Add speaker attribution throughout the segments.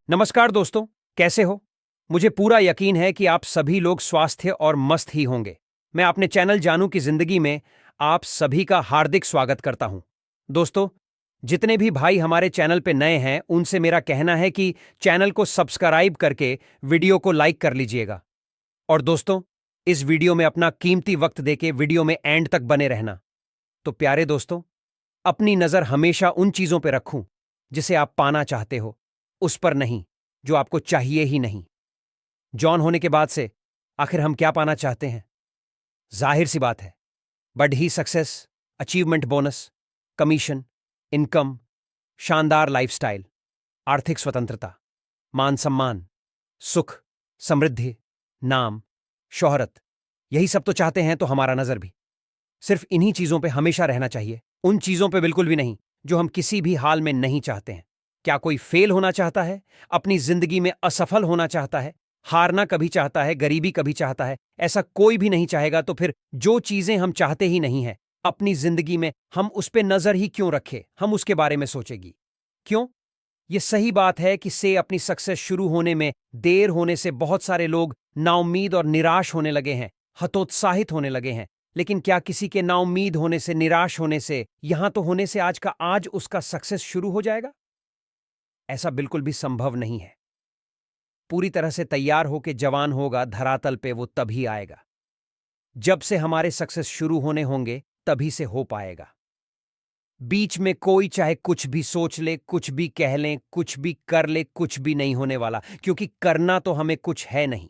Speaker 1: नमस्कार दोस्तों, कैसे हो? मुझे पूरा यकीन है कि आप सभी लोग स्वास्थ्य और मस्त ही होंगे। मैं अपने चैनल जानू की जिंदगी में आप सभी का हार्दिक स्वागत करता हूं। दोस्तों, जितने भी भाई हमारे चैनल पे नए हैं, उनसे मेरा कहना है कि चैनल को सब्सक्राइब करके वीडियो को लाइक कर लीजिएगा। और दोस्तों, इस वीडियो में अपना कीमती वक्त देके वीडियो में एंड तक बने रहना। तो प्यारे दोस्तों, अपनी नजर हमेशा उन चीजों पर रखूं जिसे आप पाना चाहते हो, उस पर नहीं जो आपको चाहिए ही नहीं। जॉन होने के बाद से आखिर हम क्या पाना चाहते हैं? जाहिर सी बात है, बढ़ी success, achievement bonus, commission, income, शानदार लाइफस्टाइल, आर्थिक स्वतंत्रता, मान सम्मान, सुख, समृद्धि, नाम, शोहरत। यही सब तो चाहते हैं। तो हमारा नजर भी सिर्फ इन्हीं चीजों पे हमेशा रहना चाहिए, उन चीजों पे बिल्कुल भी नहीं जो हम किसी भी हाल में नहीं चाहते हैं। क्या कोई फेल होना चाहता है? अपनी जिंदगी में असफल होना चाहता है? हारना कभी चाहता है? गरीबी कभी चाहता है? ऐसा कोई भी नहीं चाहेगा। तो फिर जो चीजें हम चाहते ही नहीं है अपनी जिंदगी में, हम उस पे नजर ही क्यों रखें? हम उसके बारे में सोचेगी क्यों? यह सही बात है कि अपनी सक्सेस शुरू होने में देर होने से बहुत सारे लोग नाउम्मीद और निराश होने लगे हैं, हतोत्साहित होने लगे हैं। लेकिन क्या किसी के नाउम्मीद होने से, निराश होने से, यहां तो होने से आज का आज उसका सक्सेस शुरू हो जाएगा? ऐसा बिल्कुल भी संभव नहीं है। पूरी तरह से तैयार होकर जवान होगा धरातल पे, वो तभी आएगा जब से हमारे सक्सेस शुरू होने होंगे, तभी से हो पाएगा। बीच में कोई चाहे कुछ भी सोच ले, कुछ भी कह ले, कुछ भी कर ले, कुछ भी नहीं होने वाला, क्योंकि करना तो हमें कुछ है नहीं।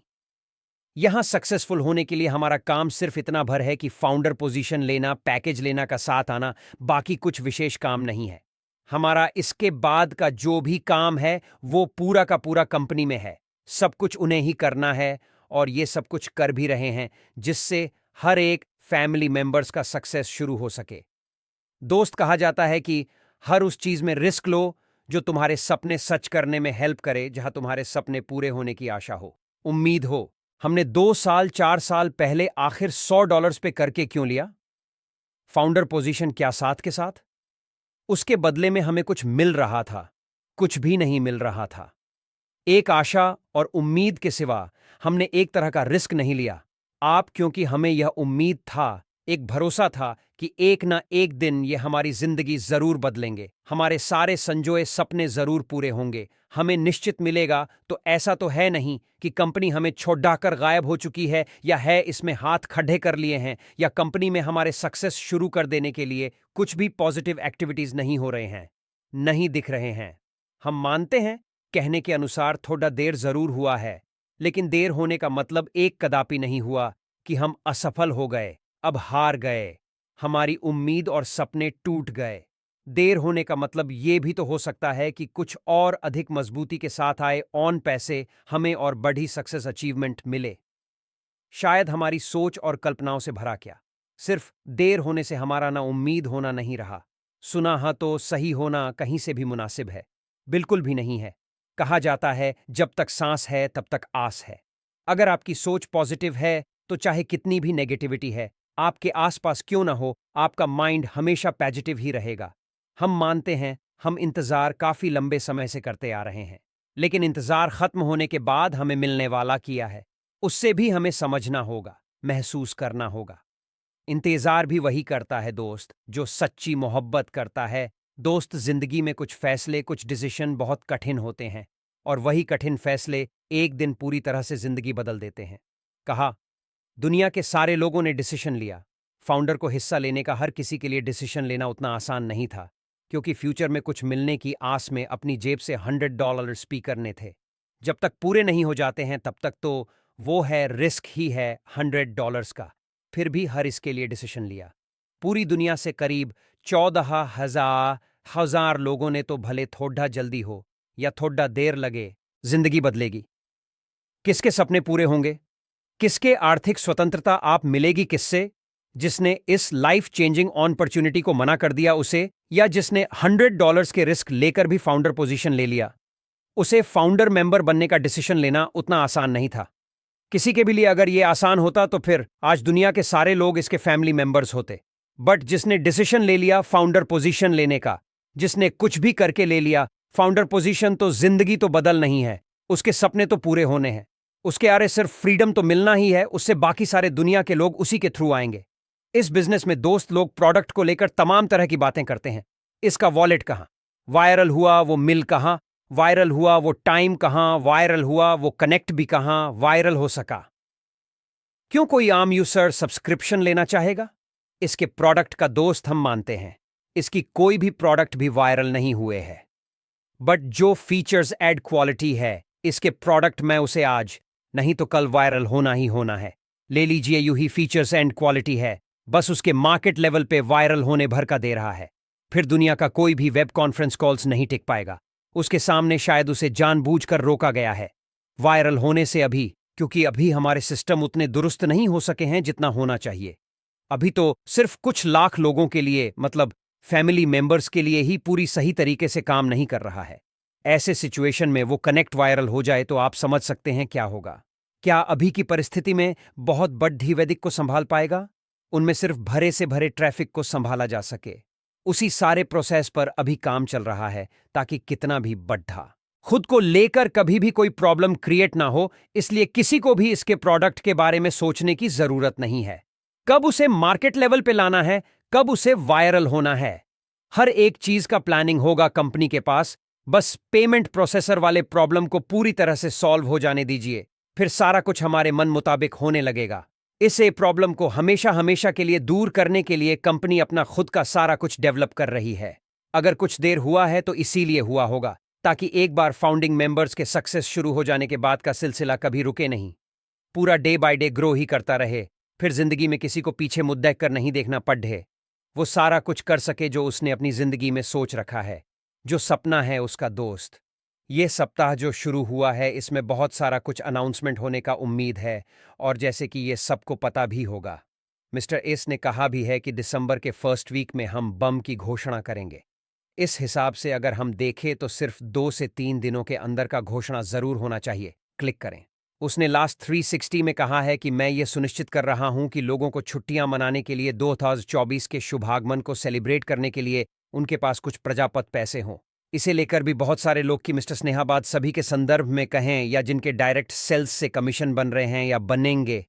Speaker 1: यहां सक्सेसफुल होने के लिए हमारा काम सिर्फ इतना भर है कि फाउंडर पोजीशन लेना, पैकेज लेना का साथ आना, बाकी कुछ विशेष काम नहीं है। हमारा इसके बाद का जो भी काम है वो पूरा का पूरा कंपनी में है। सब कुछ उन्हें ही करना है और ये सब कुछ कर भी रहे हैं, जिससे हर एक फैमिली मेंबर्स का सक्सेस शुरू हो सके। दोस्त, कहा जाता है कि हर उस चीज में रिस्क लो जो तुम्हारे सपने सच करने में हेल्प करे, जहां तुम्हारे सपने पूरे होने की आशा हो, उम्मीद हो। हमने 2 साल 4 साल पहले आखिर $100 पे करके क्यों लिया? फाउंडर पोजीशन क्या साथ के साथ? उसके बदले में हमें कुछ मिल रहा था? कुछ भी नहीं मिल रहा था। एक आशा और उम्मीद के सिवा हमने एक तरह का रिस्क नहीं लिया। क्योंकि हमें यह उम्मीद था, एक भरोसा था कि एक ना एक दिन ये हमारी जिंदगी जरूर बदलेंगे, हमारे सारे संजोए सपने जरूर पूरे होंगे, हमें निश्चित मिलेगा। तो ऐसा तो है नहीं कि कंपनी हमें छोड़ाकर गायब हो चुकी है, या है इसमें हाथ खड्डे कर लिए हैं, या कंपनी में हमारे सक्सेस शुरू कर देने के लिए कुछ भी पॉजिटिव एक्टिविटीज नहीं हो रहे हैं, नहीं दिख रहे हैं। हम मानते हैं, कहने के अनुसार थोड़ा देर जरूर हुआ है, लेकिन देर होने का मतलब एक कदापि नहीं हुआ कि हम असफल हो गए, अब हार गए, हमारी उम्मीद और सपने टूट गए। देर होने का मतलब यह भी तो हो सकता है कि कुछ और अधिक मजबूती के साथ आए ऑन पैसे हमें और बढ़ी सक्सेस अचीवमेंट मिले। शायद हमारी सोच और कल्पनाओं से भरा क्या। सिर्फ देर होने से हमारा ना उम्मीद होना नहीं रहा, सुना तो सही होना कहीं से भी मुनासिब है? बिल्कुल भी नहीं है। कहा जाता है, जब तक सांस है तब तक आस है। अगर आपकी सोच पॉजिटिव है तो चाहे कितनी भी नेगेटिविटी है आपके आसपास क्यों ना हो, आपका माइंड हमेशा पॉजिटिव ही रहेगा। हम मानते हैं, हम इंतजार काफी लंबे समय से करते आ रहे हैं, लेकिन इंतजार खत्म होने के बाद हमें मिलने वाला किया है, उससे भी हमें समझना होगा, महसूस करना होगा। इंतजार भी वही करता है दोस्त जो सच्ची मोहब्बत करता है। दोस्त, जिंदगी में कुछ फैसले, कुछ डिसीजन बहुत कठिन होते हैं, और वही कठिन फैसले एक दिन पूरी तरह से जिंदगी बदल देते हैं। कहा, दुनिया के सारे लोगों ने डिसीजन लिया। फाउंडर को हिस्सा लेने का हर किसी के लिए डिसीजन लेना उतना आसान नहीं था, क्योंकि फ्यूचर में कुछ मिलने की आस में अपनी जेब से $100 स्पी करने थे। जब तक पूरे नहीं हो जाते हैं तब तक तो वो है, रिस्क ही है $100 का। फिर भी हर इसके लिए डिसीजन लिया। पूरी दुनिया से करीब 14,000 लोगों ने तो भले थोड़ा जल्दी हो या थोड़ा देर लगे, जिंदगी बदलेगी। किसके सपने पूरे होंगे? किसके आर्थिक स्वतंत्रता आप मिलेगी? किससे? जिसने इस लाइफ चेंजिंग अपॉर्चुनिटी को मना कर दिया उसे, या जिसने $100 के रिस्क लेकर भी फाउंडर पोजीशन ले लिया? उसे फाउंडर मेंबर बनने का डिसीजन लेना उतना आसान नहीं था। किसी के भी लिए अगर यह आसान होता तो फिर आज दुनिया के सारे लोग इसके फैमिली मेंबर्स होते। बट जिसने डिसीजन ले लिया फाउंडर पोजीशन लेने का, जिसने कुछ भी करके ले लिया, फाउंडर पोजीशन तो जिंदगी तो बदल नहीं है, उसके सपने तो पूरे होने हैं। उसके आरे सिर्फ फ्रीडम तो मिलना ही है, उससे बाकी सारे दुनिया के लोग उसी के थ्रू आएंगे। इस बिजनेस में दोस्त लोग प्रोडक्ट को लेकर तमाम तरह की बातें करते हैं। इसका वॉलेट कहाँ, वायरल हुआ वो मिल कहाँ, वायरल हुआ वो टाइम कहाँ, वायरल हुआ वो कनेक्ट भी कहाँ, वायरल हो सका। क्यों कोई आम यूजर सब्सक्रिप्शन लेना चाहेगा? इसके प्रोडक्ट का दोस्त हम मानते हैं। इसकी कोई भी प्रोडक्ट भी वायरल नहीं हुए हैं, बट जो फीचर्स एड क्वालिटी है इसके प्रोडक्ट में उसे आज नहीं तो कल वायरल होना ही होना है। ले लीजिए, यूं ही फीचर्स एंड क्वालिटी है, बस उसके मार्केट लेवल पे वायरल होने भर का दे रहा है। फिर दुनिया का कोई भी वेब कॉन्फ्रेंस कॉल्स नहीं टिक पाएगा उसके सामने, शायद उसे जानबूझकर रोका गया है वायरल होने से। अभी क्योंकि अभी हमारे सिस्टम उतने दुरुस्त नहीं हो सके हैं जितना होना चाहिए। अभी तो सिर्फ कुछ लाख लोगों के लिए, मतलब फैमिली मेंबर्स के लिए ही पूरी सही तरीके से काम नहीं कर रहा है। ऐसे सिचुएशन में वो कनेक्ट वायरल हो जाए तो आप समझ सकते हैं क्या होगा। क्या अभी की परिस्थिति में बहुत बड़ी वैदिक को संभाल पाएगा? उनमें सिर्फ भरे से भरे ट्रैफिक को संभाला जा सके। उसी सारे प्रोसेस पर अभी काम चल रहा है ताकि कितना भी बढ़ा खुद को लेकर कभी भी कोई प्रॉब्लम क्रिएट ना हो, इसलिए किसी को भी इसके प्रोडक्ट के बारे में सोचने की जरूरत नहीं है। कब उसे मार्केट लेवल पे लाना है, कब उसे वायरल होना है, हर एक चीज का प्लानिंग होगा कंपनी के पास। बस पेमेंट प्रोसेसर वाले प्रॉब्लम को पूरी तरह से सॉल्व हो जाने दीजिए, फिर सारा कुछ हमारे मन मुताबिक होने लगेगा। इसे प्रॉब्लम को हमेशा हमेशा के लिए दूर करने के लिए कंपनी अपना खुद का सारा कुछ डेवलप कर रही है। अगर कुछ देर हुआ है तो इसीलिए हुआ होगा ताकि एक बार फाउंडिंग मेंबर्स के सक्सेस शुरू हो जाने के बाद का सिलसिला कभी रुके नहीं, पूरा डे बाय डे ग्रो ही करता रहे। फिर जिंदगी में किसी को पीछे मुद्दा कर नहीं देखना पड़े, वो सारा कुछ कर सके जो उसने अपनी जिंदगी में सोच रखा है, जो सपना है उसका दोस्त। ये सप्ताह जो शुरू हुआ है इसमें बहुत सारा कुछ अनाउंसमेंट होने का उम्मीद है, और जैसे कि ये सबको पता भी होगा, मिस्टर एस ने कहा भी है कि दिसंबर के फर्स्ट वीक में हम बम की घोषणा करेंगे। इस हिसाब से अगर हम देखें तो सिर्फ 2 से 3 दिनों के अंदर का घोषणा जरूर होना चाहिए। क्लिक करें। उसने लास्ट 360 में कहा है कि मैं ये सुनिश्चित कर रहा हूं कि लोगों को छुट्टियां मनाने के लिए 2024 के शुभागमन को सेलिब्रेट करने के लिए उनके पास कुछ प्रजापत पैसे हों। इसे लेकर भी बहुत सारे लोग कि मिस्टर स्नेहाबाद सभी के संदर्भ में कहें या जिनके डायरेक्ट सेल्स से कमीशन बन रहे हैं या बनेंगे,